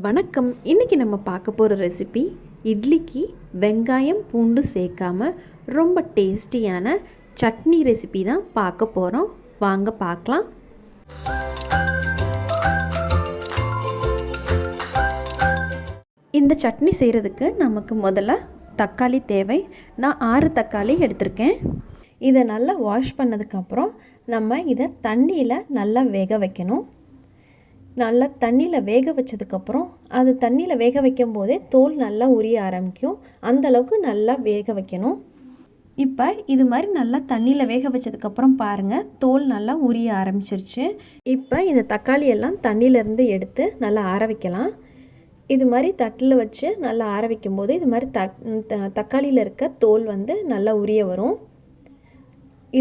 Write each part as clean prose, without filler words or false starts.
வணக்கம். இன்றைக்கி நம்ம பார்க்க போகிற ரெசிபி இட்லிக்கு வெங்காயம் பூண்டு சேர்க்காம ரொம்ப டேஸ்டியான சட்னி ரெசிபி தான் பார்க்க போகிறோம். வாங்க பார்க்கலாம். இந்த சட்னி செய்கிறதுக்கு நமக்கு முதல்ல தக்காளி தேவை. நான் 6 தக்காளி எடுத்திருக்கேன். இதை நல்லா வாஷ் பண்ணதுக்கப்புறம் நம்ம இதை தண்ணியில் நல்லா வேக வைக்கணும். நல்லா தண்ணியில் வேக வச்சதுக்கப்புறம் அது தண்ணியில் வேக வைக்கும் போதே தோல் நல்லா உரிய ஆரம்பிக்கும். அந்தளவுக்கு நல்லா வேக வைக்கணும். இப்போ இது மாதிரி நல்லா தண்ணியில் வேக வச்சதுக்கப்புறம் பாருங்கள், தோல் நல்லா உரிய ஆரம்பிச்சிருச்சு. இப்போ இந்த தக்காளி எல்லாம் தண்ணியிலேருந்து எடுத்து நல்லா ஆற வைக்கலாம். இது மாதிரி தட்டில் வச்சு நல்லா ஆற வைக்கும் போது இது மாதிரி தக்காளியில் இருக்க தோல் நல்லா உரிய வரும்.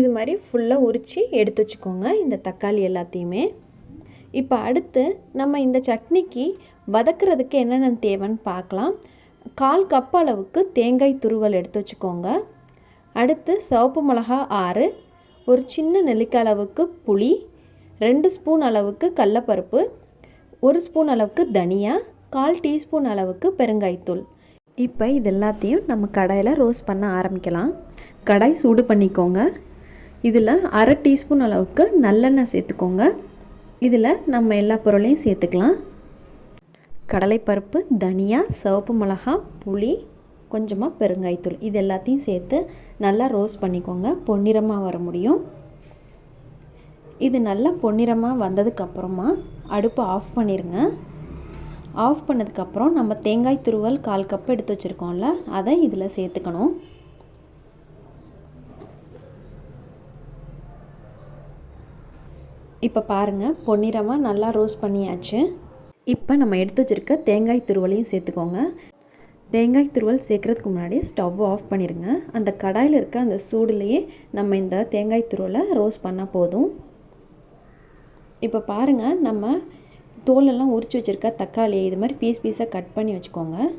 இது மாதிரி ஃபுல்லாக உரித்து எடுத்து வச்சுக்கோங்க இந்த தக்காளி எல்லாத்தையுமே. இப்போ அடுத்து நம்ம இந்த சட்னிக்கு வதக்கிறதுக்கு என்னென்ன தேவைன்னு பார்க்கலாம். 1/4 கப் அளவுக்கு தேங்காய் துருவல் எடுத்து வச்சுக்கோங்க. அடுத்து சிவப்பு மிளகா 6, ஒரு சின்ன நெல்லிக்காய் அளவுக்கு புளி, 2 ஸ்பூன் அளவுக்கு கடலைப்பருப்பு, 1 ஸ்பூன் அளவுக்கு தனியா, 1/4 டீஸ்பூன் அளவுக்கு பெருங்காயத்தூள். இப்போ இது எல்லாத்தையும் நம்ம கடாயில் ரோஸ்ட் பண்ண ஆரம்பிக்கலாம். கடாய் சூடு பண்ணிக்கோங்க. இதில் 1/2 டீஸ்பூன் அளவுக்கு நல்லெண்ணெய் சேர்த்துக்கோங்க. இதில் நம்ம எல்லா பொருளையும் சேர்த்துக்கலாம். கடலைப்பருப்பு, தனியா, சிவப்பு மிளகா, புளி, கொஞ்சமாக பெருங்காயத்தூள், இது எல்லாத்தையும் சேர்த்து நல்லா ரோஸ்ட் பண்ணிக்கோங்க. பொன்னிறமாக வர முடியும். இது நல்லா பொன்னிறமாக வந்ததுக்கப்புறமா அடுப்பை ஆஃப் பண்ணிடுங்க. ஆஃப் பண்ணதுக்கப்புறம் நம்ம தேங்காய் துருவல் 1/4 கப் எடுத்து வச்சுருக்கோம்ல, அதை இதில் சேர்த்துக்கணும். இப்போ பாருங்கள், பொன்னிறமாக நல்லா ரோஸ்ட் பண்ணியாச்சு. இப்போ நம்ம எடுத்து வச்சுருக்க தேங்காய் துருவலையும் சேர்த்துக்கோங்க. தேங்காய் துருவல் சேர்க்குறதுக்கு முன்னாடி ஸ்டவ் ஆஃப் பண்ணிடுங்க. அந்த கடாயில் இருக்க அந்த சூடுலேயே நம்ம இந்த தேங்காய் துருவலை ரோஸ்ட் பண்ணால் போதும். இப்போ பாருங்கள், நம்ம தோலெல்லாம் உரித்து வச்சுருக்க தக்காளியை இது மாதிரி பீஸாக கட் பண்ணி வச்சுக்கோங்க.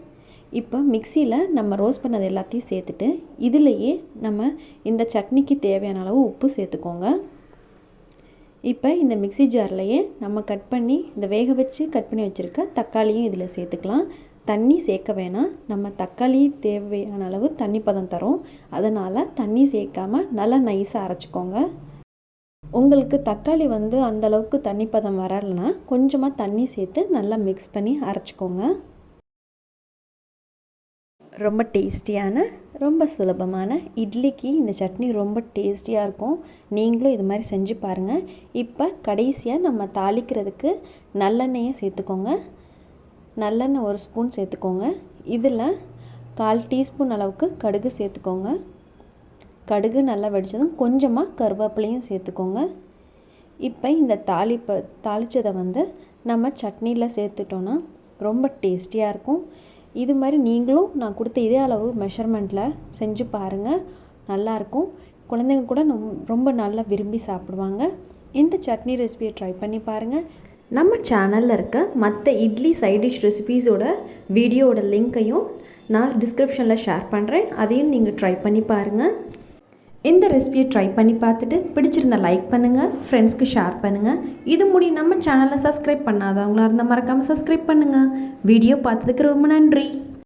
இப்போ மிக்சியில் நம்ம ரோஸ்ட் பண்ணது எல்லாத்தையும் சேர்த்துட்டு இதிலையே நம்ம இந்த சட்னிக்கு தேவையான அளவு உப்பு சேர்த்துக்கோங்க. இப்போ இந்த மிக்ஸி ஜார்லையே நம்ம கட் பண்ணி இந்த வேக வச்சு கட் பண்ணி வச்சுருக்க தக்காளியும் இதில் சேர்த்துக்கலாம். தண்ணி சேர்க்க வேணாம். நம்ம தக்காளி தேவையான அளவு தண்ணி பதம் தரும். அதனால் தண்ணி சேர்க்காமல் நல்லா நைஸாக அரைச்சிக்கோங்க. உங்களுக்கு தக்காளி அந்தளவுக்கு தண்ணி பதம் வரலைன்னா கொஞ்சமாக தண்ணி சேர்த்து நல்லா மிக்ஸ் பண்ணி அரைச்சிக்கோங்க. ரொம்ப டேஸ்டியான, ரொம்ப சுலபமான இட்லிக்கு இந்த சட்னி ரொம்ப டேஸ்டியாக இருக்கும். நீங்களும் இது மாதிரி செஞ்சு பாருங்கள். இப்போ கடைசியாக நம்ம தாளிக்கிறதுக்கு நல்லெண்ணெயை சேர்த்துக்கோங்க. நல்லெண்ணெய் 1 ஸ்பூன் சேர்த்துக்கோங்க. இதில் 1/4 டீஸ்பூன் அளவுக்கு கடுகு சேர்த்துக்கோங்க. கடுகு நல்லா வெடித்ததும் கொஞ்சமாக கருவேப்பிலையும் சேர்த்துக்கோங்க. இப்போ இந்த தாளித்ததை நம்ம சட்னியில் சேர்த்துட்டோன்னா ரொம்ப டேஸ்டியாக இருக்கும். இது மாதிரி நீங்களும் நான் கொடுத்த இதே அளவு மெஷர்மெண்ட்டில் செஞ்சு பாருங்கள். நல்லாயிருக்கும். குழந்தைங்க கூட ரொம்ப நல்லா விரும்பி சாப்பிடுவாங்க. இந்த சட்னி ரெசிபியை ட்ரை பண்ணி பாருங்கள். நம்ம சேனலில் இருக்க மற்ற இட்லி சைட் டிஷ் ரெசிபீஸோட வீடியோவோட லிங்க்கையும் நான் டிஸ்கிரிப்ஷனில் ஷேர் பண்ணுறேன். அதையும் நீங்கள் ட்ரை பண்ணி பாருங்கள். இந்த ரெசிபியை ட்ரை பண்ணி பார்த்துட்டு பிடிச்சிருந்தா லைக் பண்ணுங்கள், ஃப்ரெண்ட்ஸ்க்கு ஷேர் பண்ணுங்கள். இது நம்ம சேனலை சப்ஸ்கிரைப் பண்ணாதவங்களா இருந்தால் மறக்காமல் சப்ஸ்கிரைப் பண்ணுங்கள். வீடியோ பார்த்ததுக்கு ரொம்ப நன்றி.